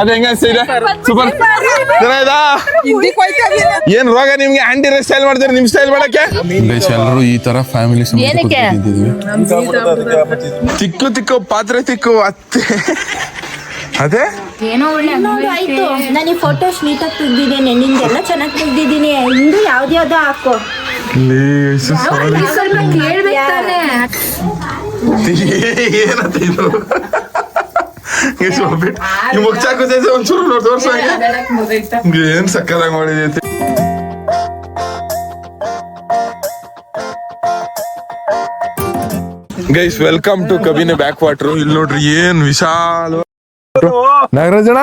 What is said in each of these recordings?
ಅದ ಹೆಂಗ ಅನ್ಸ್ತಿದೆ ಸೂಪರ್ ಚೆನ್ನಾಗಿದಾ ಏನ್ ರೋಗ ನಿಮ್ಗೆ ಆಂಟಿ ಸ್ಟೈಲ್ ಮಾಡ್ತೀರಿ ನಿಮ್ ಸ್ಟೈಲ್ ಮಾಡಕ್ಕೆ ಎಲ್ಲರೂ ಈ ತರ ಫ್ಯಾಮಿಲಿ ತಿಕ್ಕು ತಿಕ್ಕು ಪಾತ್ರೆ ತಿಕ್ಕು ಅತ್ತೆ ಅದೇ ಏನೋ ಆಯ್ತು. ನಾನು ಈ ಫೋಟೋಸ್ ನೀಟಾಗಿ ತೆಗ್ದಿದ್ದೇನೆ, ನಿಂದೆಲ್ಲ ಚೆನ್ನಾಗಿ ತೆಗ್ದಿದ್ದೀನಿ. ಇಂದು ಯಾವ್ದ್ಯಾವ್ದೋ ಹಾಕೋ. ಏನಂತ ಇದು ಒಂಚೂರು ತೋರ್ಸ ಏನ್ ಸಕ್ಕದಾಗ ಮಾಡಿದೈತಿ. Guys welcome to Kabini back water. ಇಲ್ಲಿ ನೋಡ್ರಿ ಏನ್ ವಿಶಾಲ ನಾಗರಾಜಣ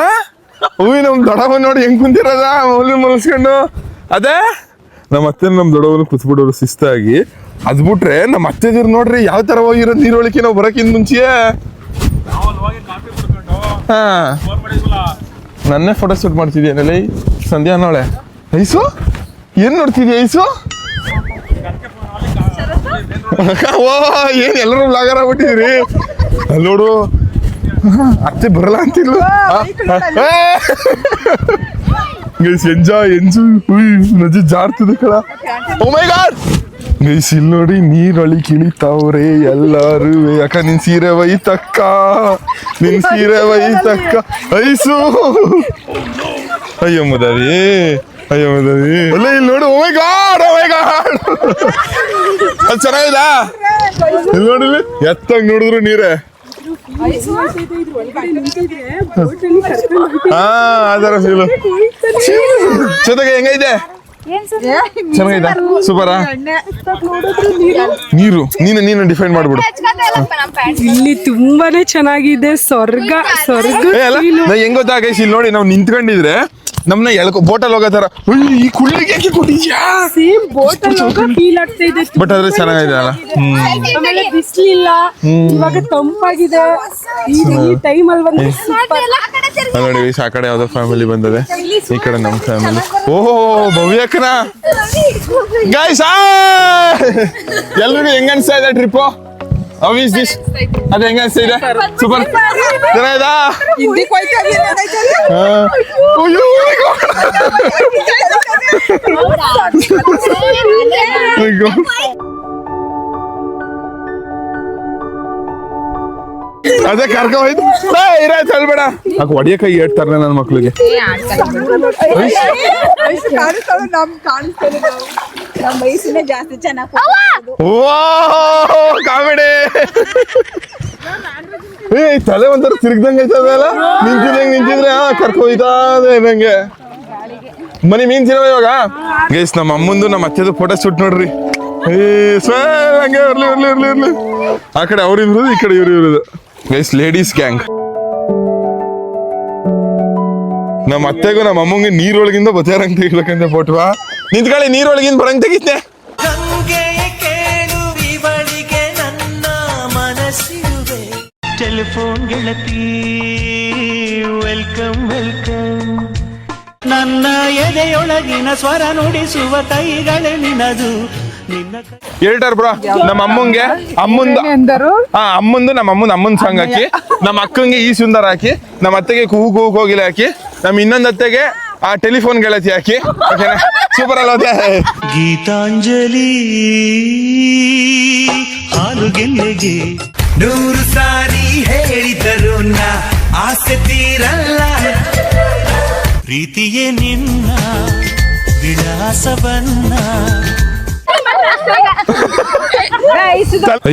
ನಮ್ ದೊಡ್ಡವ ನೋಡಿ ಹೆಂಗ್ ಕುಂತಿರದ ಮೌಲ್ಯ ಮಲ್ಸ್ಕೊಂಡು. ಅದೇ ನಮ್ಮ ಅತ್ತೆ ನಮ್ ದೊಡ್ಡವನು ಕುತ್ಬಿಡೋರು ಶಿಸ್ತಾಗಿ. ಅದ್ ಬಿಟ್ರೆ ನಮ್ಮ ಅತ್ತೆದಿರ್ ನೋಡ್ರಿ ಯಾವ ತರ ಹೋಗಿರೋ ನೀರೊಳಕ್ಕೆ ನಾವು ಬರಕಿನ್ ಮುಂಚೆ ಹಾ ನನ್ನೇ ಫೋಟೋ ಶೂಟ್ ಮಾಡ್ತಿದ್ಯಾನಲ್ಲ ಸಂಧ್ಯಾ ನಾಳೆ. ಐಸು ಏನ್ ನೋಡ್ತಿದ್ಯಾ ಐಸು? ಓ ಏನ್ ಎಲ್ಲರೂ ಬ್ಲಾಗರ್ ಆಗ್ಬಿಟ್ಟಿದ್ರಿ. ಅಲ್ಲಿ ನೋಡು ಅತ್ತೆ ಬರಲ್ಲ ಅಂತಿಲ್ಲ. ಎಂಜಾಯ್ ನಜಿ ಜಾಡ್ತಿದೆ ಕಳ. ಓ ಮೈ ಗಾಡ್ ಗೈಸ್ ಇಲ್ಲಿ ನೋಡಿ ನೀರೊಳಗೆ ಇಳಿತಾವ್ರೆ ಎಲ್ಲಾರು. ಯಾಕ ನಿನ್ ಸೀರೆ ಒಯ್ತಕ್ಕ, ನಿನ್ ಸೀರೆ ಒಯ್ತಕ್ಕ. ಐಸು ಅಯ್ಯೋ ಮದವಿ, ಅಯ್ಯೋ ಮದವಿ. ಅಲ್ಲ ಇಲ್ಲಿ ನೋಡು. ಓ ಮೈ ಗಾಡ್, ಓ ಮೈ ಗಾಡ್ ಅದು ಚೆನ್ನಾಗಿದಾ? ಇಲ್ಲಿ ನೋಡಿಲಿ ಎತ್ತಂಗ್ ನೋಡಿದ್ರು ನೀರೇ. ಹಾ ಅದರ ಫೀಲು. ಜೊತೆಗೆ ಹೆಂಗೈತೆ? ಚೆನ್ನಾಗಿದೆ ಸೂಪರಾ. ನೀರು ನೀನು ಡಿಫೈನ್ ಮಾಡ್ಬಿಡು. ಇಲ್ಲಿ ತುಂಬಾನೇ ಚೆನ್ನಾಗಿದೆ, ಸ್ವರ್ಗ ಸ್ವರ್ಗ. ಹೆಂಗ್ ಗೊತ್ತಾ ಗೈಸ್, ಇಲ್ಲಿ ನೋಡಿ ನಾವು ನಿಂತ್ಕೊಂಡಿದ್ರೆ ನಮ್ನ ಎಳ್ಕೊ ಬೋಟಲ್ ಹೋಗೋ ತರ ಈ ಕುಳ್ಳಿಗೆ ಯಾಕೆ ಕೊಟ್ಟಿದ್ಯಾ? ಸೇಮ್ ಬೋಟಲ್ ಹೋಗೋ ಫೀಲ್ ಆಗ್ತಾ ಇದೆ. ಬಟ್ ಆದ್ರೆ ಚೆನ್ನಾಗಿದೆ ಅಲ್ಲ. ಆಮೇಲೆ ಬಿಸಿಲಿಲ್ಲ, ಇವಾಗ ತಂಪಾಗಿದೆ. ಈ ಟೈಮ್ ಅಲ್ಲಿ ಬಂದ್ರೆ ಸೂಪರ್. ನೋಡಿ ಆ ಕಡೆ ಯಾವ್ದೋ ಫ್ಯಾಮಿಲಿ ಬಂದದೆ, ಈ ಕಡೆ ನಮ್ ಫ್ಯಾಮಿಲಿ. ಓಹೋ ಭವ್ಯಕ್ಕನ ಗೈಸ್ ಎಲ್ರಿಗೂ ಹೆಂಗ ಅನ್ಸ್ತಾ ಇದೆ ಟ್ರಿಪ್ಪು? How is this? ಅದ ಹೆಂಗ ಅನ್ಸ್ತಾ ಇದೆ? ಸೂಪರ್ ಚೆನ್ನಾಗಿದಾ? ಅದೇ ಕರ್ಕ ಹೋಯ್ತು ಇರಾಯ್ತು ಹೇಳ್ಬೇಡ. ಆಗ ಹೊಡಿಯಕ ಹೇಳ್ತಾರ ನನ್ನ ಮಕ್ಳಿಗೆ. ಕಾಮಿಡಿ ತಲೆ ಒಂಥರ ತಿರ್ಗ್ದಂಗ ಐತದಲ್ಲ. ನಿಂತಿದ್ರೆ ಕರ್ಕೋಯ್ತಾ ನಂಗೆ ಮನಿ ಮೀನ್ ತಿನ್ನೋ ಇವಾಗ. ಗೈಸ್ ನಮ್ಮ ಅಮ್ಮಂದು ನಮ್ಮ ಅತ್ತೆದು ಫೋಟೋ ಶೂಟ್ ನೋಡ್ರಿ. ಹಂಗೆ ಇರ್ಲಿ. ಆ ಕಡೆ ಅವ್ರು ಇರೋದು, ಈ ಕಡೆ ಇವ್ರು ಇರೋದು. Guys ladies gang. ನಮ್ಮ ಅತ್ತೆಗೂ ನಮ್ಮ ಅಮ್ಮಂಗೆ ನೀರೊಳಗಿಂದ ಬಚಾರಂಗ್ ತೆಗಿಬೇಕಂತ ಫೋಟೋವಾ. ನಿಂತ್ಕೊಳ್ಳಿ, ನೀರೊಳಗಿಂದ ಬರಂಗ್ ತೆಗಿದ್ನೆ. ಟೆಲಿಫೋನ್ ಗೆಳತಿ ವೆಲ್ಕಮ್ ವೆಲ್ಕಮ್. ನನ್ನ ಎದೆಯೊಳಗಿನ ಸ್ವರ ನುಡಿಸುವ ಕೈಗಳೇ ನಿನದು. ಹೇಳ್ತಾರ ಬ್ರೋ ನಮ್ಮ ಅಮ್ಮಂಗೆ ಅಮ್ಮಂದು ನಮ್ಮ ಅಮ್ಮನ ಸಾಂಗ್ ಹಾಕಿ, ನಮ್ಮ ಅಕ್ಕಂಗೆ ಈ ಸುಂದರ ಹಾಕಿ, ನಮ್ಮ ಅತ್ತೆಗೆ ಕೂಗು ಕೋಗಿಲೆ ಹಾಕಿ, ನಮ್ಮ ಇನ್ನೊಂದು ಅತ್ತೆಗೆ ಆ ಟೆಲಿಫೋನ್ ಗೆಳತಿ ಹಾಕಿ. ಓಕೆನಾ? ಸೂಪರ್ ಅಲ್ಲ? ಗೀತಾಂಜಲಿ ಹಾಲು ಗೆಲ್ಲೆಗೆ 100 ಸಾರಿ ಹೇಳಿದರು ನಾ ಆಸೆ ತೀರಲ್ಲ. ಪ್ರೀತಿಯೇ ನಿನ್ನ ವಿಳಾಸವನ್ನ.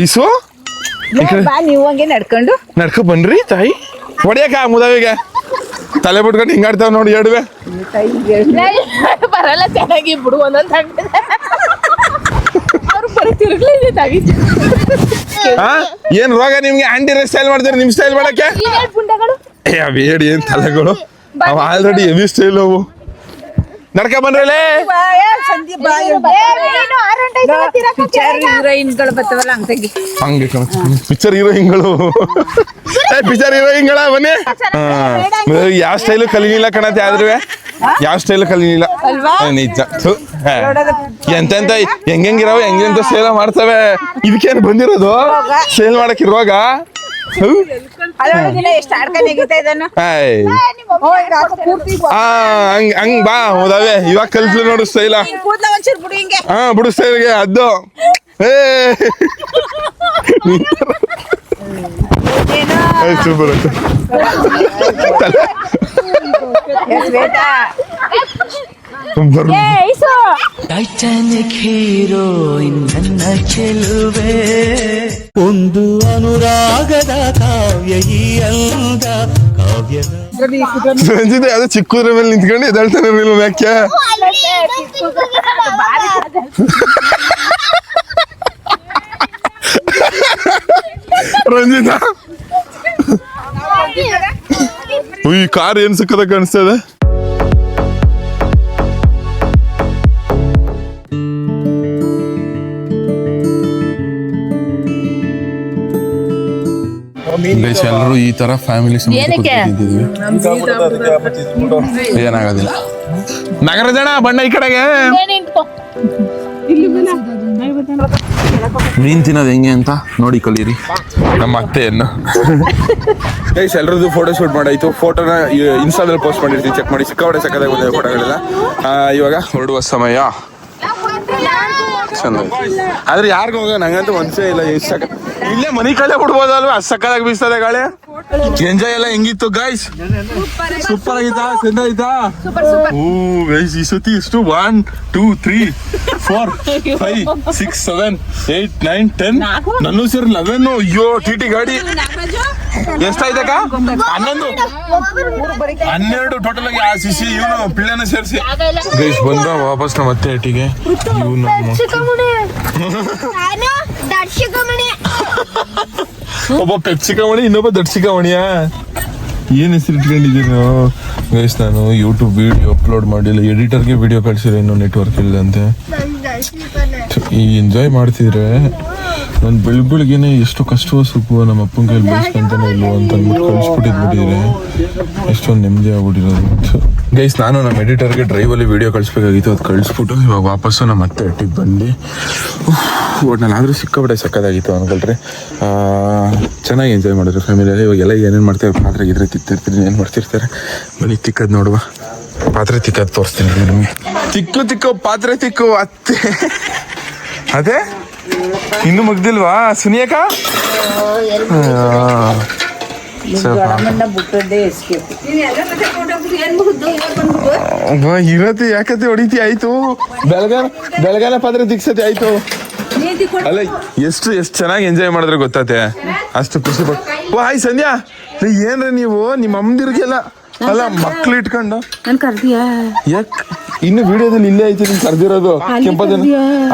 ಐಸು ನೀವು ಹಂಗೆ ನಡ್ಕೊ ಬನ್ರಿ ತಾಯಿ. ಹೊಡಿಯಕ ಮುದವಿಗೆ ತಲೆ ಬಿಟ್ಕೊಂಡು ಹಿಂಗಾಡ್ತಾವ ನೋಡಿ ಹೇಳುವೆ. ಬರಲ್ಲ ಚೆನ್ನಾಗಿ ಬಿಡು. ಒಂದೊಂದು ಏನ್ ರೋಗ ನಿಮ್ಗೆ ಆಂಟಿ ಸ್ಟೈಲ್ ಮಾಡ್ತೀರಿ ನಿಮ್ ಸ್ಟೈಲ್ ಮಾಡಕ್ಕೆ? ಬೇಡಿ ಏನ್ ತಲೆಗಳು ಅವ್ ಆಲ್ರೆಡಿ ಹೆವಿ ಸ್ಟೈಲ್ ಅವು. ನಡ್ಕ ಬನ್ರಲ್ಲೇ. ಹೀರೋಯಿನ್ಗಳು ಬರ್ತಾವಲ್ಲ ಹಂಗೆ ಪಿಕ್ಚರ್ ಹೀರೋಯಿನ್ಗಳು. ಪಿಕ್ಚರ್ ಹೀರೋಯಿನ್ಗಳ ಬನ್ನಿ. ಯಾವ ಸ್ಟೈಲು ಕಲಿನಿಲ್ಲ ಕಣತೆ ಆದ್ರೂ, ಯಾವ ಸ್ಟೈಲ್ ಕಲಿನಿಲ್ಲ ನಿಜ. ಎಂತೆಂತ ಹೆಂಗಿರಾವ ಹೆಂಗೆಂತ ಸೇಲ್ ಮಾಡ್ತವೆ. ಇದಕ್ಕೇನು ಬಂದಿರೋದು ಸೇಲ್ ಮಾಡಕ್ ಇರುವಾಗ ಅದ್ರೊಳಗಿನ ಎಷ್ಟು ಆಡ್ಕೊಂಡು ಹೇಗಿತಾ ಇದನ್ನು ಏಯ್ ಹಂಗ್ ಬಾ ಹೋದಾವೆ ಇವಾಗ ಕಲ್ತ್ಲು ನೋಡು ಸ್ಟೈಲ ಕೂದ್ಲ ಒಂಚೂರು ಬಿಡು ಹಿಂಗೆ ಹಾ ಬಿಡು ಸ್ಟೈಲ್ಗೆ ಅದು ಏ ಸೂಪರ್ ಟೈಟಾನಿಕ್ ಹೀರೋಯಿನ್ ನನ್ನ ಚೆಲುವೆ ಒಂದು ಅನುರಾಗದ ಕಾವ್ಯ ಈ ಅಲ್ದ ಕಾವ್ಯದ ರಂಜಿತ ಅದು ಚಿಕ್ಕೂದ್ರ ಮೇಲೆ ನಿಂತ್ಕೊಂಡು ಎದಾಳ್ತಾನೆ ಇರಲಿಲ್ಲ ವ್ಯಾಖ್ಯ ರಂಜಿತ ಈ ಕಾರ್ ಏನ್ ಸಿಕ್ಕದ ಕಾಣಿಸ್ತದೆ ಎಲ್ಲರೂ ಈ ತರ ಫ್ಯಾಮಿಲಿ ಏನಾಗೋದಿಲ್ಲ ನಗರ ಜನ ಬಣ್ಣ ಈ ಕಡೆಗೆ ಮೀನ್ ತಿನ್ನೋದು ಹೆಂಗೆ ಅಂತ ನೋಡಿ ಕಲೀರಿ ನಮ್ಮ ಅತ್ತೆಯನ್ನು ಗೈಸ್ ಎಲ್ರದ್ದು ಫೋಟೋ ಶೂಟ್ ಮಾಡಾಯ್ತು ಫೋಟೋನ ಇನ್ಸ್ಟಾದಲ್ಲಿ ಪೋಸ್ಟ್ ಮಾಡಿರ್ತೀವಿ ಚೆಕ್ ಮಾಡಿ ಸಿಕ್ಕಾಪಟ್ಟೆ ಸಕ್ಕದಾಗಿ ಬಂದಿದೆ ಫೋಟೋಗಳೆಲ್ಲ ಇವಾಗ ಹೊರಡುವ ಸಮಯ ಆದ್ರೆ ಯಾರಿಗೂ ಹೋಗ ನಂಗಂತೂ ಮನ್ಸೇ ಇಲ್ಲ ಇಲ್ಲೇ ಮನಿ ಕಡೆ ಬಿಡ್ಬೋದಲ್ವಾ ಸಕ್ಕದಾಗಿ ಬೀಸ್ತದೆ ಗಾಳಿ ಎಂಜಾಯ್ ಎಲ್ಲ ಹೆಂಗಿತ್ತು ಗೈಸ್ ಸೂಪರ್ ಆಗಿತ್ತಾ ಚಂದ ಆಯ್ತಾ ಓ ಗೈಸ್ ಈ ಸತಿ ಎಷ್ಟು 1 2 3 4 5 6 7 8 9 10 ನನ್ನೂ ಸೇರಿ 11 ಅಯ್ಯೋ ಟಿಟಿ ಗಾಡಿ ಎಷ್ಟಾಯ್ತಕ್ಕ 12 ಟೋಟಲ್ ಆಗಿ ಆ ಸಿಸಿ ಇವನು ಪಿಳ್ಳನ ಸೇರಿಸಿ ಗೈಸ್ ಬಂದ ವಾಪಸ್ ನಮ್ಮ ಅತ್ತೆ ಹಟ್ಟಿಗೆ ಇವನು ಒಬ್ಬ ಪೆಪ್ಸಿಕಮಣಿ ಇನ್ನೊಬ್ಬ ದಡ್ಸಿಕಮಣಿಯಾ ಏನ್ ಹೆಸರು ಇಟ್ಕೊಂಡಿದ್ದೀರಿ ನೀವು ಗೈಸ್ ನಾನು ಯೂಟ್ಯೂಬ್ ವಿಡಿಯೋ ಅಪ್ಲೋಡ್ ಮಾಡಿಲ್ಲ ಎಡಿಟರ್ಗೆ ವಿಡಿಯೋ ಕಳ್ಸಿರೋ ಇನ್ನೂ ನೆಟ್ವರ್ಕ್ ಇಲ್ಲದಂತೆ ಈ ಎಂಜಾಯ್ ಮಾಡ್ತಿದ್ರೆ ನಾನು ಬೆಳಿಗ್ಗೆನೆ ಎಷ್ಟು ಕಷ್ಟವೋ ಸುಖವೋ ನಮ್ಮ ಅಪ್ಪನ ಕೈಲಿ ಬೆಳೆಸ್ಕೊಂತಾನೆ ಇಲ್ವೋ ಅಂತ ಅಂದ್ಬಿಟ್ಟು ಕಳಿಸ್ಬಿಟ್ಟಿದ್ರೆ ಎಷ್ಟೊಂದು ನೆಮ್ಮದಿ ಆಗ್ಬಿಟ್ಟಿರೋದು ಗೈಸ್ ನಾನು ನಮ್ಮ ಎಡಿಟರ್ಗೆ ಡ್ರೈವಲ್ಲಿ ವಿಡಿಯೋ ಕಳಿಸ್ಬೇಕಾಗಿತ್ತು ಅದು ಕಳಿಸ್ಬಿಟ್ಟು ಇವಾಗ ವಾಪಸ್ಸು ನಮ್ಮ ಅತ್ತೆ ಹಟ್ಟಿಗೆ ಬಂದು ಒಟ್ನಲ್ಲಾದರೂ ಸಿಕ್ಕಾಪಟ್ಟೆ ಸಕ್ಕದಾಗಿತ್ತು ಅನ್ಕೊಳ್ರಿ ಚೆನ್ನಾಗಿ ಎಂಜಾಯ್ ಮಾಡಿದ್ರು ಫ್ಯಾಮಿಲಿಯಲ್ಲಿ ಇವಾಗೆಲ್ಲ ಏನೇನು ಮಾಡ್ತಾರೆ ಪಾತ್ರೆ ಗಿದ್ರೆ ತಿಕ್ತಿರ್ತೀನಿ ಏನು ಮಾಡ್ತಿರ್ತಾರೆ ಬನ್ನಿ ತಿಕ್ಕದ್ ನೋಡುವ ಪಾತ್ರೆ ತಿಕ್ಕದ್ ತೋರಿಸ್ತೀನಿ ನಿಮಗೆ ತಿಕ್ಕು ಪಾತ್ರೆ ತಿಕ್ಕು ಅತ್ತೆ ಅದೇ ಇನ್ನು ಮುಗ್ದಿಲ್ವಾ ಸುನಿಯಕ್ಕ ಇವತ್ತು ಯಾಕತ್ತೆ ಹೊಡಿತಿ ಆಯ್ತು ಬೆಳಗಾನ ಪಾತ್ರೆ ತಿಕ್ಸತಿ ಆಯ್ತು ಅಲ್ಲ ಎಷ್ಟು ಚೆನ್ನಾಗಿ ಎಂಜಾಯ್ ಮಾಡಿದ್ರೆ ಗೊತ್ತಾತೆ ಅಷ್ಟು ಖುಷಿ ಪಟ್ಟು ಓ ಹಾಯ್ ಸಂಧ್ಯಾ ಏನ್ರಿ ನೀವು ನಿಮ್ಮ ಅಮ್ಮದಿರ್ಗೆಲ್ಲ ಅಲ್ಲ ಮಕ್ಳು ಇಟ್ಕೊಂಡು ಯಾಕೆ ಇನ್ನು ವಿಡಿಯೋದಲ್ಲಿ ಇಲ್ಲೇ ಐತಿ ನಿನ್ ಕರ್ದಿರೋದು ಕೆಂಪದನ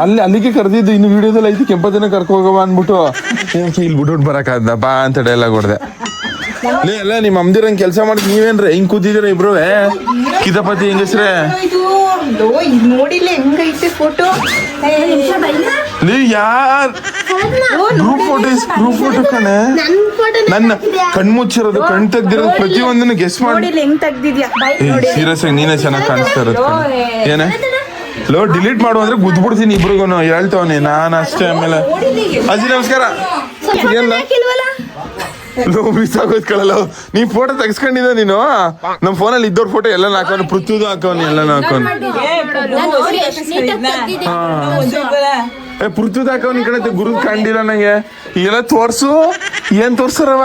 ಅಲ್ಲಿಗೆ ಕರ್ದಿದ್ದು ಇನ್ನು ವಿಡಿಯೋದಲ್ಲಿ ಐತಿ ಕೆಂಪದನ ಕರ್ಕೊ ಹೋಗವ ಅನ್ಬಿಟ್ಟು ಇಲ್ಲಿ ಬಿಟ್ಬಿಟ್ಟು ಬರಕಾದ ಬಾ ಅಂತ ಡೈಲಾಗ್ ಹೊಡ್ದೆ ಎಲ್ಲ ನಿಮ್ಮ ಅಮ್ದಿರಂಗ್ ಕೆಲಸ ಮಾಡಿ ನೀವೇನ್ರಿ ಹಿಂಗ್ ಕೂತಿದ್ದೀರ ಇಬ್ರು ಕಿದಪತಿ ಹೆಂಗಸ್ರೆ ನೋಡಿಲ್ಲ ಹೆಂಗೈತೆ ಫೋಟೋ ಯಾರ್ ಗ್ರೂಪ್ ಫೋಟೋ ಕಣೆ ನನ್ನ ಕಣ್ಮುಚ್ಚಿರೋದು ಕಣ್ ತೆಗ್ದಿರೋದು ಪ್ರತಿಯೊಂದನ್ನು ಗೆಸ್ ಮಾಡಿ ಹೆಂಗ್ ತೆಗ್ದಿದ್ಯಾ ಸೀರಿಯಸ್ ಆಗಿ ನೀನೇ ಚೆನ್ನಾಗಿ ಕಾಣಿಸ್ತಾ ಇರೋದು ಏನೇ ಲೋ ಡಿಲೀಟ್ ಮಾಡು ಅಂದ್ರೆ ಗುದ್ಬಿಡ್ತೀನಿ ಇಬ್ರಿಗೂ ಹೇಳ್ತವನಿ ನಾನು ಅಷ್ಟೇ ಆಮೇಲೆ ಅಜ್ಜಿ ನಮಸ್ಕಾರ ಲೋ ಮಿಸ್ ಆಗೋದ್ಕಳಲ್ಲ ನೀ ಫೋಟೋ ತೆಗಿಸ್ಕೊಂಡಿದ್ದ ನೀನು ನಮ್ ಫೋನಲ್ಲಿ ಇದ್ದವ್ರ ಫೋಟೋ ಎಲ್ಲ ಹಾಕೋನು ಪೃಥ್ವಿದು ಹಾಕೋನು ಎಲ್ಲ ಹಾಕೋನು ಪೃಥ್ವಿದ್ ಹಾಕೋನ್ ಈ ಕಡೆ ಗುರುದ್ ಕಂಡಿಲ್ಲ ನಂಗೆ ಎಲ್ಲ ತೋರ್ಸು ಏನ್ ತೋರ್ಸರವ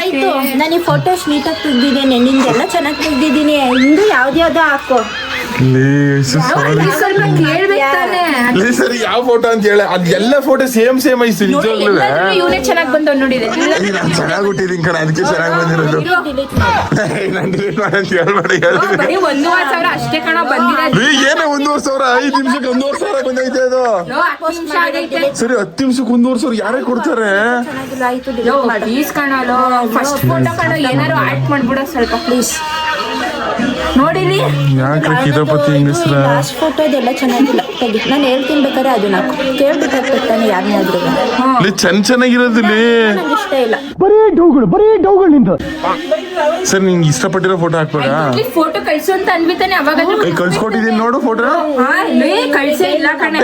ಆಯ್ತು ನಾನು ಈ ಫೋಟೋಸ್ ನೀಟಾಗಿ ತೆಗ್ದಿದ್ದೇನೆ ನಿಂದೆಲ್ಲ ಚೆನ್ನಾಗಿ ತೆಗ್ದಿದ್ದೀನಿ ಇಂದು ಯಾವ್ದ್ಯಾವ್ದೋ ಹಾಕೋ ಸರಿ ಯಾವ ಫೋಟೋ ಅಂತ ಹೇಳಿ ಅದೆಲ್ಲ ಫೋಟೋ ಸೇಮ್ ಐತಿ ನಿಜವಾಗ್ಲೂ ಚೆನ್ನಾಗಿ ಬಂದವ್ ನೋಡಿದೆ ಚೆನ್ನಾಗಿ ಹುಟ್ಟಿದೀನಿ ಕಣ ಅದಕ್ಕೆ ಚೆನ್ನಾಗಿ ಬಂದಿರೋದು ನಾನು ಡಿಲೀಟ್ ಮಾಡಂತ ಹೇಳ್ಬೇಡಿ ಬರೀ 1,000 ಅಷ್ಟೇ ಕಣ ಬಂದಿರೋದು ಏನೇ 1,500 5 ನಿಮಿಷಕ್ಕೆ 1,500 ಬಂದೈತೆ ಅದು ಸರಿ 10 ನಿಮಿಷಕ್ಕೆ 1,500 ಯಾರೇ ಕೊಡ್ತಾರೆ ಪ್ಲೀಸ್ ಕಣೋ ಫಸ್ಟ್ ಫೋಟೋ ಕಣೋ ಏನಾರು ಆಕ್ಟ್ ಮಾಡ್ಬಿಡೋ ಸ್ವಲ್ಪ ಪ್ಲೀಸ್ ನೋಡಿರಿ ಯಾಕೆ ಕಿತಾಪತಿ ಹೆಂಗಸ್ರ ಲಾಸ್ಟ್ ಫೋಟೋದೆಲ್ಲ ಚೆನ್ನಾಗಿಲ್ಲ ತೆಗಿ. ನಾನು ಹೇಳ್ತೀನಿ ಬೇಕಾದ್ರೆ ಅದನ್ನ ಕೇಳ್ಬಿಟ್ಟು ಹಾಕ್ಬಿಡ್ತಾನೆ ಯಾರನ್ನಾದ್ರೂ. ಚೆನ್ನಾಗಿರೋದಿಲ್ಲಿ ನಂಗೆ ಇಷ್ಟ ಇಲ್ಲ. ಸರ್ ನಿಂಗೆ ಇಷ್ಟಪಟ್ಟಿರೋ ಫೋಟೋ ಹಾಕ್ಬೇಕಾ? ಫೋಟೋ ಕಳ್ಸು ಅಂತ ಅನ್ಬಿತಾನೆ ಅವಾಗ ಕಳ್ಸ್ಕೊಟ್ಟಿದೀನಿ ನೋಡು ಫೋಟೋ. ಕಳ್ಸೇ ಇಲ್ಲ ಕಣೆ.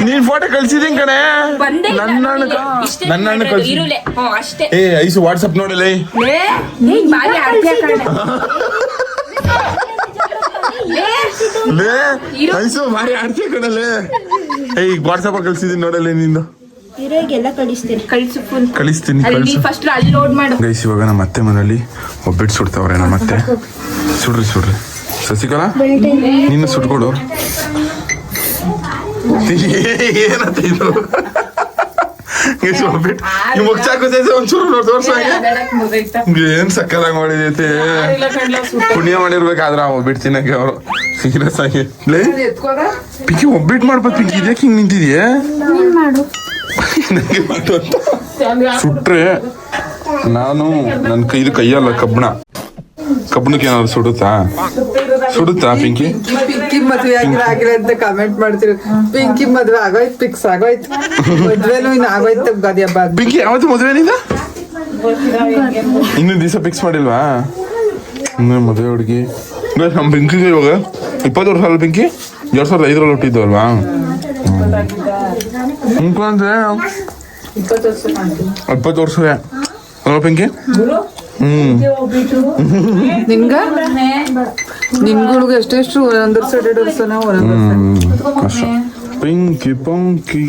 ನೀನ್ ಫೋಟೋ ಕಳ್ಸಿದೀನಿ ಕಣೆ. ಬಂದೇ ಇಲ್ಲ. ನನ್ನ ಅಣ್ಣ ಕಳ್ಸಿ. ಇರುಲೆ ಅಷ್ಟೇ. ಐಸು ವಾಟ್ಸಪ್ ನೋಡಲೇ. ಬಾರಿ ಆಡ್ತೀಯ ಕಣೆ. ಐಸು ಭಾರಿ ಆಡ್ತೀಯ ಕಣಲೆ. ವಾಟ್ಸಪ್ ಕಳ್ಸಿದೀನಿ ನೋಡಲೇ ನಿಂದು. ಹೀರೋಗೆಲ್ಲ ಕಳಿಸ್ತೀನಿ. ಕಳ್ಸು ಫುಲ್ ಕಳಿಸ್ತೀನಿ ಅಲ್ಲಿ ಫಸ್ಟ್ ಅಲ್ಲಿ ಲೋಡ್ ಮಾಡು. ಗೈಸ್ ಇವಾಗ ನಮ್ಮ ಅತ್ತೆ ಮನೇಲಿ ಒಬ್ಬಿಟ್ಟು ಸುಡ್ತಾವ್ರೆ. ನಮ್ಮ ಅತ್ತೆ ಸುಡ್ರಿ ಶಶಿಕಲಾ ನೀನು ಸುಟ್ಕೊಡು. ಏನಂತ ಇದು ಒಬ್ಬಿಟ್ಟು ಈ ಮುಗ್ಚಾಕೋತೈತೆ ಒಂಚೂರು ನೋಡಿ ತೋರ್ಸಂಗೆ. ಏನ್ ಸಕ್ಕದಾಗಿ ಮಾಡಿದೈತೆ. ಪುಣ್ಯ ಮಾಡಿರ್ಬೇಕಾದ್ರ ಒಬ್ಬಿಟ್ಟು ತಿನ್ನಕ್ಕೆ ಅವರು ಸೀರಿಯಸ್ ಆಗಿ. ಪಿಂಕಿ ಒಬ್ಬಿಟ್ಟು ಮಾಡ್ಬೋದು. ಪಿಂಕಿ ಇದಕ್ಕೆ ಹಿಂಗ್ ನಿಂತಿದ್ಯಾ? ನಂಗೆ ಮಾತು ಅಂತ ಸುಟ್ರೆ ನಾನು ನನ್ನ ಕೈಯಲ್ಲ ಕಬ್ಬಣಕ್ಕೆ ಏನಾದ್ರು ಸುಡುತ್ತಾ ಪಿಂಕಿ? ಪಿಂಕಿ ಮದ್ವೆ ಆಗಿಲ್ಲ ಅಂತ ಕಮೆಂಟ್ ಮಾಡ್ತಿರು. ಪಿಂಕಿ ಮದ್ವೆ ಆಗೋಯ್ತು, ಫಿಕ್ಸ್ ಆಗೋಯ್ತು. ಮದ್ವೆನೂ ಇನ್ನು ಆಗೋಯ್ತು. ಗಾದಿ ಹಬ್ಬ ಪಿಂಕಿ ಯಾವತ್ತು ಮದುವೆನಿಂದ ಇನ್ನೊಂದು ದಿವಸ ಫಿಕ್ಸ್ ಮಾಡಿಲ್ವಾ? ಇನ್ನು ಮದುವೆ ಹುಡುಗಿ ನಮ್ಮ ಪಿಂಕಿಗೆ ಇವಾಗ 20 ವರ್ಷ ಅಲ್ಲ ಪಿಂಕಿ? 2005 ಹುಟ್ಟಿದ್ದು ಅಲ್ವಾ? ಅಂದ್ರೆ 20 ವರ್ಷವೇ ಅಲ್ವಾ ಪಿಂಕಿ? ನಿನ್ಗಳಿಗೆ ಎಷ್ಟೆಷ್ಟು 1 ವರ್ಷ 2 ವರ್ಷನ ಪಿಂಕಿ ಪಂಕಿ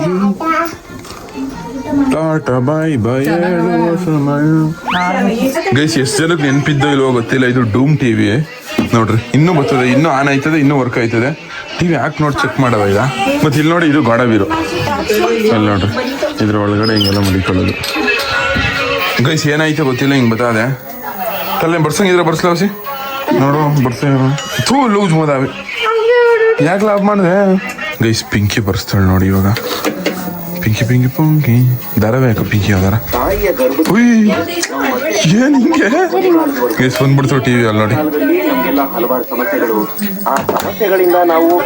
ಟಾಟಾ ಬಾಯ್ ಬಾಯ್. ಗೈಸ್ ಎಷ್ಟು ಜನಕ್ಕೆ ನೆನಪಿದ್ದೋ ಇಲ್ವೋ ಗೊತ್ತಿಲ್ಲ. ಇದು ಡೂಮ್ ಟಿವಿ ನೋಡ್ರಿ. ಇನ್ನೂ ಬರ್ತದೆ, ಇನ್ನೂ ಆನ್ ಆಯ್ತದೆ, ಇನ್ನೂ ವರ್ಕ್ ಆಯ್ತದೆ. ಟಿವಿ ಹಾಕಿ ನೋಡಿ ಚೆಕ್ ಮಾಡವ ಈಗ. ಮತ್ತೆ ಇಲ್ಲಿ ನೋಡಿ ಇದು ಗಾಡವೀರು ಅಲ್ಲಿ ನೋಡ್ರಿ. ಇದ್ರ ಒಳಗಡೆ ಹಿಂಗೆಲ್ಲ ಮಡಿಕೊಳ್ಳೋದು. ಗೈಸ್ ಏನಾಯ್ತು ಗೊತ್ತಿಲ್ಲ, ಹಿಂಗೆ ಬತ್ತಾದೆ ತಲೆ ಬಡ್ಸಂಗಿದ್ರೆ ಬಡ್ಸ್ಲಾವಸಿ ನೋಡು. ಥೂ ಲೂಸ್ ಮೋದಾವೆ. ಯಾಕೆ ಲಾಭ ಮಾಡಿದೆ? ಗೈಸ್ ಪಿಂಕಿ ಬರ್ಸ್ತಾಳೆ ನೋಡಿ ಇವಾಗ. ಪಿಂಕಿ ದಾರವೇ ಯಾಕ ಪಿಂಕಿ ಯಾವ್ದಾರ ಏನ್ ಹಿಂಗೆ ಗೈಸ್ ಬಂದ್ಬಿಡ್ತಾವ ಟಿವಿ ಅಲ್ಲಿ ನೋಡಿ.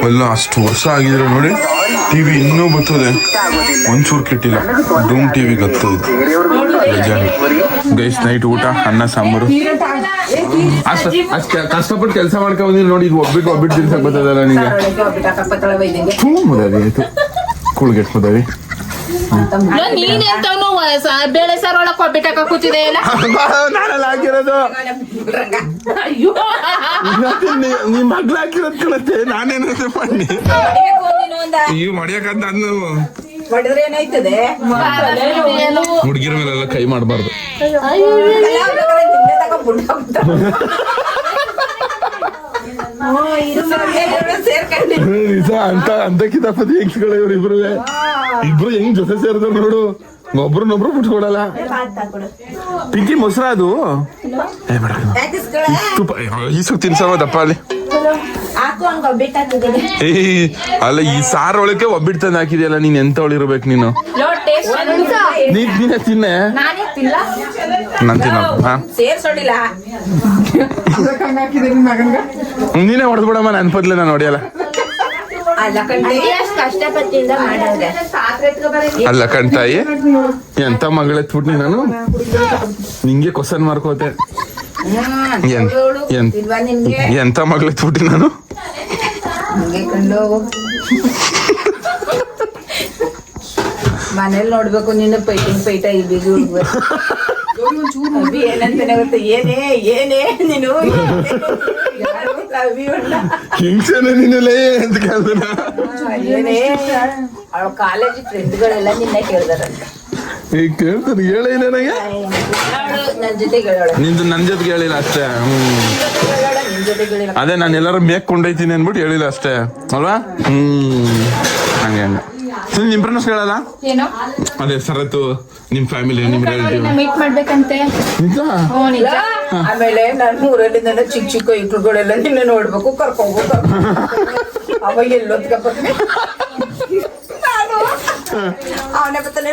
ಅಲ್ಲ ಅಷ್ಟು ವರ್ಷ ಆಗಿದ್ರೆ ನೋಡಿ ಟಿವಿ ಇನ್ನೂ ಬರ್ತದೆ. ಒಂಚೂರು ಕೆಟ್ಟಿಲ್ಲ. ಡೂಮ್ ಟಿವಿ ಗೊತ್ತದು. ಗೈಸ್ ನೈಟ್ ಊಟ ಅನ್ನ ಸಾಂಬಾರು. ಅಷ್ಟು ಕಷ್ಟಪಟ್ಟು ಕೆಲಸ ಮಾಡ್ಕೊಂಡ್ಬಂದಿರಿ ನೋಡಿ. ಇದು ಒಬ್ಬಿಟ್ಟು ತಿನ್ಸಕ್ ಬರ್ತದಲ್ಲ ನಿಂಗೆ. ಮುದಾವಿ ಆಯ್ತು ಕೂಳ್ಗೆಟ್ ಮುದಾವಿ. ನೀನೆಂತವನು ಬೇಳೆ ಸಾರು ಒಳಕ್ ಒಬ್ಬಿಟ್ಟಾಕ ಕೂತಿದೆ ಇಲ್ಲ. ನಾನೆಲ್ಲ ಹಾಕಿರೋದು ನಿಮ್ ಮಗ್ಳು ಹಾಕಿರೋದ್ ಕಣತ್ತೆ. ನಾನೇನಂತ ಮಾಡಿ ಈಗ ಮಡಿಯಕಂತ ನಾವು ಹುಡುಗಿರ ಮೇಲೆಲ್ಲ ಕೈ ಮಾಡಬಾರ್ದು. ನಿಜ ಅಂತ ಕಿತಾಪತಿ ಹೆಂಗ್ಸ್ಗಳು ಇವ್ರು ಇಬ್ರು ಹೆಂಗ್ ಜೊತೆ ಸೇರಿದ್ರು ನೋಡು. ಒಬ್ರನ್ನೊಬ್ರು ಬಿಟ್ಕೊಡಲ್ಲ. ಪಿಂಕಿ ಮೊಸರ ಅದು ತುಪ್ಪ ಈಸು ತಿನ್ಸವ ದಪ್ಪ ಅಲ್ಲಿ. ಅಲ್ಲ ಈ ಸಾರು ಒಳಕ್ಕೆ ಒಬ್ಬಿಟ್ಟು ತಂದು ಹಾಕಿದ್ಯಲ್ಲ. ನೀನ್ ಎಂತವಳಿರ್ಬೇಕು ನೀನು. ನೀನೇ ತಿನ್ನೆ. ನಾನ್ ತಿನ್ನಲ್ಲ. ನೀನೇ ಹೊಡೆದ್ಬಿಡಮ್ಮ. ನನ್ ಪದ್ಲೆ ನಾನು ಹೊಡಿಯಲ್ಲ. ಅಲ್ಲ ಕಣ್ತಾಯಿ ಎಂತ ಮಗಳೆತ್ಬಿಟ್ನಿ ನಾನು. ನಿಂಗೆ ಕ್ವಶನ್ ಮಾರ್ಕೋತೆ. ಎಂತ ಮಗಳೆತ್ಬಿಟ್ಟಿ ನಾನು. ಮನೇಲಿ ನೋಡ್ಬೇಕು ನೀನು ಪೈಟ ಏನಂತಾನೆ ಗೊತ್ತ. ಏನೇ ನೀನು ಹಿಂಸೆನೆ ನೀನಲ್ಲೇ ಅಂತ ಕೇಳ್ದ. ಅವಳ ಕಾಲೇಜ್ ಫ್ರೆಂಡ್ಗಳೆಲ್ಲ ನಿನ್ನೆ ಕೇಳ್ದಾರಂತ. ಈಗ ಕೇಳ್ತಾನೆ ಹೇಳಿ ನನಗೆ. ನನ್ ಜೊತೆಗೆ ಹೇಳೋಳ. ನಿಂದು ನನ್ ಜೊತೆಗೆ ಹೇಳಿಲ್ಲ ಅಷ್ಟೇ. ಅದೇ ನಾನು ಎಲ್ಲಾರು ಮೇಕ್ ಕೊಂಡೈತೀನಿ ಅನ್ಬಿಟ್ಟು ಹೇಳಿಲ್ಲ ಅಷ್ಟೇ ಅಲ್ವಾ? ಹಂಗೆ ನಿಮ್ ಫ್ರೆಂಡ್ಸ್ ಹೇಳಲ್ಲ. ಏನೋ ಅದೇ ಸರತ್ತು ನಿಮ್ ಫ್ಯಾಮಿಲಿ ನಿಮ್ ರಿಲೇಟಿವ್ ಮೀಟ್ ಮಾಡ್ಬೇಕಂತೆ. ನಿಜ? ಆಮೇಲೆ ನಾನು ಊರಲ್ಲಿ ನನ್ನ ಚಿಕ್ಕ ಇಟ್ರುಗಳೆಲ್ಲ ನಿನ್ನ ನೋಡ್ಬೇಕು ಕರ್ಕೋಬೇಕು. ಅವಾಗ ಎಲ್ಲೊತ್ಕ ಬರ್ತೀನಿ ಅವನೇ ಬರ್ತಾನೆ.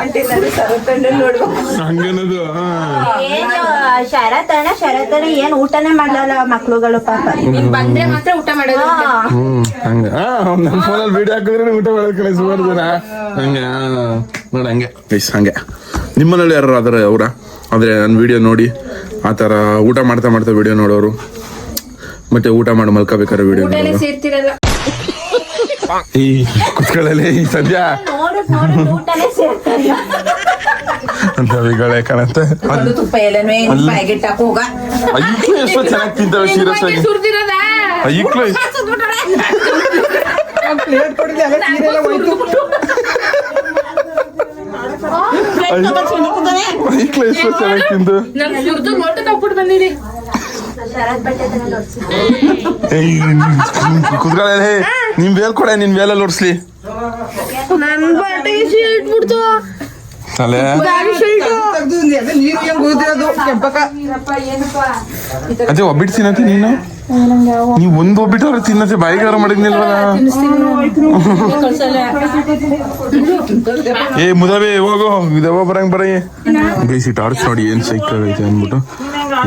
ಅಂಟಿನಲ್ಲಿ ಸರತಂಡ ನೋಡ್ಬೇಕು. ಹಂಗೇನದು ಏನು ಶರತನ ಏನ್ ಊಟನೇ ಮಾಡಲ್ಲ ಮಕ್ಳುಗಳು ಪಾಪ. ನೀನ್ ಬಂದ್ರೆ ಮಾತ್ರ ಊಟ ಮಾಡೋದು ಅಂತ. ಹಂಗ ನಮ್ಮ ಫೋನಲ್ಲಿ ವಿಡಿಯೋ ಹಾಕಿದ್ರೆ ಊಟ ಮಾಡೋಕೆ ಸುಮಾರು ಜನ ಹಂಗೆ ನೋಡಿ ಹಂಗೆ ಪ್ಲೀಸ್ ಹಂಗೆ. ನಿಮ್ಮಲ್ಲಿ ಯಾರು ಅದರ ಅವರ ಆದ್ರೆ ನನ್ನ ವಿಡಿಯೋ ನೋಡಿ ಆ ಥರ ಊಟ ಮಾಡ್ತಾ ಮಾಡ್ತಾ ವಿಡಿಯೋ ನೋಡೋರು ಮತ್ತೆ ಊಟ ಮಾಡಿ ಮಲ್ಕೋಬೇಕಾದ್ರೆ ವಿಡಿಯೋ ಊಟನೇ ನೋಡೋರು ಸೇರ್ತಿರಲ್ಲ. ಈ ಕುತ್ಕೊಳ್ಳಲಿ ಈ ಸದ್ಯ ನೋಡುದ್ ಊಟನೇ ಸೇರ್ತಾರೆ. ಅಂತ ವಿಗಳೇ ಕಾಣತ್ತೆ. ಅದು ತುಪ್ಪ ಎಲ್ಲನೂ ಪ್ಯಾಕೆಟ್ ಹಾಕಿ ಹೋಗ. ಐಕ್ಳು ಎಷ್ಟು ಚೆನ್ನಾಗಿ ತಿಂತಾವೆ ಸೀರಿಯಸ್ ಆಗಿ. ಸುರ್ದಿರೋದ ಐಕ್ಳು ಐಕ್ಳು ಎಷ್ಟು ಚೆನ್ನಾಗಿ ತಿಂದು ನಮ್ ಸುರ್ದು ನೋಟ ತಪ್ಪಿಟ್ಟು ಬಂದಿರಿ. ಶರತ್ ಬಟ್ಟೆ ತಗೊಂಡು ಕುತ್ಕೊಳ್ಳಿ ನಿಮ್ ಬೇಲ್ ಕೊಡೆ ನಿನ್ ಬೇಲಲ್ಲಿ ಓಡಿಸ್ಲಿ ತಲೆ ಅದೇ ಒಬ್ಬಿಟ್ಟು ತಿನ್ನತ್ತೆ ನೀನು. ನೀವ್ ಒಂದು ಒಬ್ಬಿಟ್ಟು ಅವ್ರ ತಿನ್ನತ್ತೆ ಬಾಯಿಗಾರ ಮಾಡಿದ್ನಿಲ್ವಲ್ಲ. ಏ ಮುದವೇ ಹೋಗೋ ಇದವ ಬರಂಗ್ ಬರೀ ಬೇಸಿ ಟಾರ್ಚ್ ನೋಡಿ ಏನ್ ಸೈಕಲ್ ಐತೆ ಅಂದ್ಬಿಟ್ಟು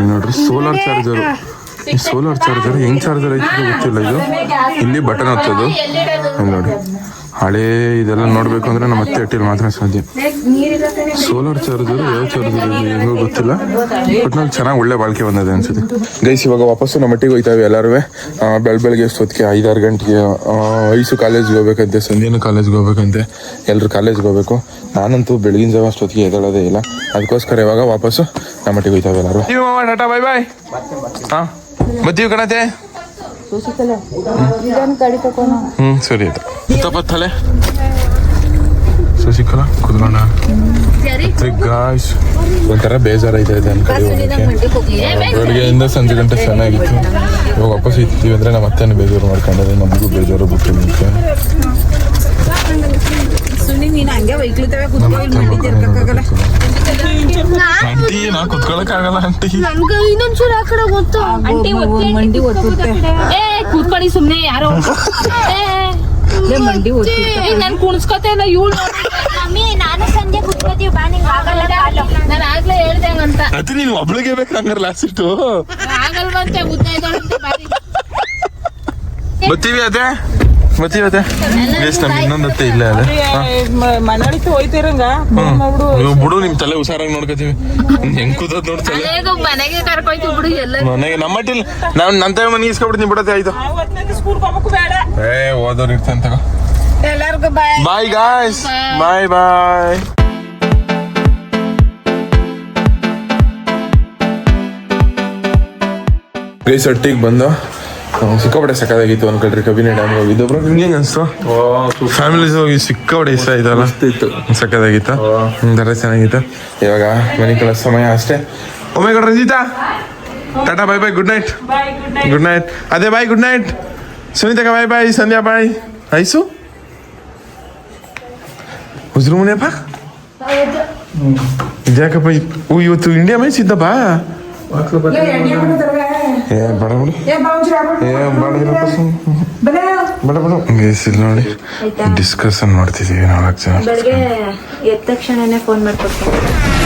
ನೋಡ್ರಿ ಸೋಲಾರ್ ಚಾರ್ಜರ್. ಈ ಸೋಲಾರ್ ಚಾರ್ಜರ್ ಹೆಂಗ್ ಚಾರ್ಜರ್ ಐತೆ ಗೊತ್ತಿಲ್ಲ. ಇದು ಇಲ್ಲಿ ಬಟನ್ ಹಚ್ಚೋದು ಇಲ್ಲಿ ನೋಡಿ. ಹಳೇ ಇದೆಲ್ಲ ನೋಡ್ಬೇಕು ಅಂದ್ರೆ ನಮ್ಮ ಅತ್ತೆ ಹಟ್ಟಿಲಿ ಮಾತ್ರ ಸಾಧ್ಯ. ಸೋಲಾರ್ ಚಾರ್ಜರ್ ಯಾವ ಚಾರ್ಜರ್ ಹೆಂಗೋ ಗೊತ್ತಿಲ್ಲ ಬಟ್ ನಾವು ಚೆನ್ನಾಗಿ ಒಳ್ಳೆ ಬಾಳಿಕೆ ಬಂದಿದೆ ಅನ್ಸುತ್ತೆ. ಗೈಸ್ ಇವಾಗ ವಾಪಸ್ಸು ನಮ್ಮ ಮಟ್ಟಿಗೆ ಹೋಯ್ತಾವೆ ಎಲ್ಲರೂ. ಬೆಳಗ್ಗೆ ಎಷ್ಟೊತ್ತಿಗೆ 5-6 ಗಂಟೆಗೆ ಐಸು ಕಾಲೇಜ್ಗೆ ಹೋಗ್ಬೇಕಂತೆ, ಸಂಧ್ಯನ ಕಾಲೇಜ್ಗೆ ಹೋಗ್ಬೇಕಂತೆ, ಎಲ್ಲರೂ ಕಾಲೇಜ್ಗೆ ಹೋಗ್ಬೇಕು. ನಾನಂತೂ ಬೆಳಗಿನ ಜಾವ ಅಷ್ಟೊತ್ತಿಗೆ ಎದ್ದೇಳೋದೇ ಇಲ್ಲ. ಅದಕ್ಕೋಸ್ಕರ ಇವಾಗ ವಾಪಸ್ಸು ನಮ್ಮ ಮಟ್ಟಿಗೆ ಹೋಯ್ತಾವೆ ಎಲ್ಲರೂ. ಟಾಟಾ ಬಾಯ್ ಬಾಯ್. ಹಾಂ ಬರ್ತೀವಿ ಕಣತೆ. ಸರಿ ಆಯ್ತು ತಲೆ ಶಶಿಕಲಾ ಕುದ್ರೋಣ. ಗಾಯ್ಸ್ ಒಂಥರ ಬೇಜಾರೈತೆ ಬೆಳಗ್ಗೆಯಿಂದ ಸಂಜೆ ಗಂಟೆ ಚೆನ್ನಾಗಿತ್ತು. ಇವಾಗ ವಾಪಸ್ ಇರ್ತೀವಿ ಅಂದ್ರೆ ನಮ್ಮ ಅತ್ತೆನ ಬೇಜಾರು ಮಾಡ್ಕೊಂಡ್ರೆ ನಮಗೂ ಬೇಜಾರು ಬಿಟ್ಟು ನಿಂತೆ. ಆಂಟಿ ನಾ ಕುತ್ಕೊಳಕ್ ಆಗಲ್ಲ ಆಂಟಿ. ಕೂತ್ಕೊಳ್ಳಿ ಸುಮ್ನೆ ಯಾರೋ ನನ್ ಕುಣಿಸ್ಕೊತಾ ಇಲ್ಲ ಇವಳು. ಮಮ್ಮಿ ನಾನು ಸಂಜೆ ಕುತ್ಕೋತೀವಿ ಬಾ ನಿಂಗೆ ಆಗಲ್ಲ ಕಾಲು. ನಾನು ಆಗ್ಲೇ ಹೇಳ್ದೆ ಅಂತ. ಅದು ನೀನು ಒಬ್ಳಿಗೆ ಬೇಕು ಹಂಗಾರೆ ಲಾಸ್ಟ್ ಆಗಲ್ವಂತೆ ಉದ್ದ ಬರ್ತೀವಿ ಅದೇ ನಮ್ ಇನ್ನೊಂದತ್ತೆ ಇಲ್ಲ ಅದೇ ಮನಳಿಕೆ ಹೋಯ್ತಿರಂಗ ನೀವು ಬಿಡು ನಿಮ್ ತಲೆ ಹುಷಾರಾಗಿ ನೋಡ್ಕೋತೀವಿ. ಹೆಂಗ್ ಕೂತದ್ ನೋಡ್ತಲೆ ಮನೆಗೆ ಕರ್ಕೊಯ್ತು ಬಿಡು ಎಲ್ಲ ಮನೆಗೆ ನಮ್ಮ ಮಟ್ಟಿಲ್ ನಾವ್ ನನ್ ತಲೆ ಮನೆ ಇಸ್ಕೊಬಿಡ್ತೀನಿ ಬಿಡತ್ತೆ. ಆಯ್ತು ಓದೋರ್ ಇರ್ತಂತ. ಎಲ್ಲರಿಗೂ ಬಾಯ್ ಗಾಯ್ಸ್ ಬಾಯ್ ಬಾಯ್. ಗೈಸ್ ಒಟ್ಟಿಗೆ ಬಂದು ಸಿಕ್ಕಾಪಟ್ಟೆ ಸಕ್ಕದಾಗಿತ್ತು ಅನ್ಕೊಳ್ರಿ. ಕಬಿನಿ ಡ್ಯಾಮ್ ಹೋಗಿದ್ದು ಬ್ರೋ ನಿಮ್ಗೆ ಹೆಂಗ್ ಅನ್ಸ್ತು? ಫ್ಯಾಮಿಲೀಸ್ ಹೋಗಿ ಸಿಕ್ಕಾಪಟ್ಟೆ ಇಷ್ಟ ಆಯ್ತಲ್ಲ. ಸಕ್ಕದಾಗಿತ್ತು ಒಂಥರ ಚೆನ್ನಾಗಿತ್ತು. ಇವಾಗ ಮನೆ ಕಳ ಸಮಯ ಅಷ್ಟೇ. ಒಮ್ಮೆ Gowda Ranjitha tata bye bye good night. Good night ಅದೇ ಬಾಯ್ ಗುಡ್ ನೈಟ್. ಸುನೀತಕ್ಕ ಬಾಯ್ ಬಾಯ್. ಸಂಧ್ಯಾ ಬಾಯ್. ಐಸು ಹುಜ್ರು ಮುನಿಯಪ್ಪ ಇದ್ಯಾಕಪ್ಪ ಇವತ್ತು ಇಂಡಿಯಾ ಮ್ಯಾಚ್ ಇದ್ದಪ್ಪ. ನೋಡಿ ಡಿಸ್ಕಷನ್ ಮಾಡ್ತಿದೀವಿ 4 ಜನ. ಬೆಳಗ್ಗೆ ಎದ್ದ ತಕ್ಷಣನೇ ಫೋನ್ ಮಾಡ್ಕೊಡ್ತೀನಿ.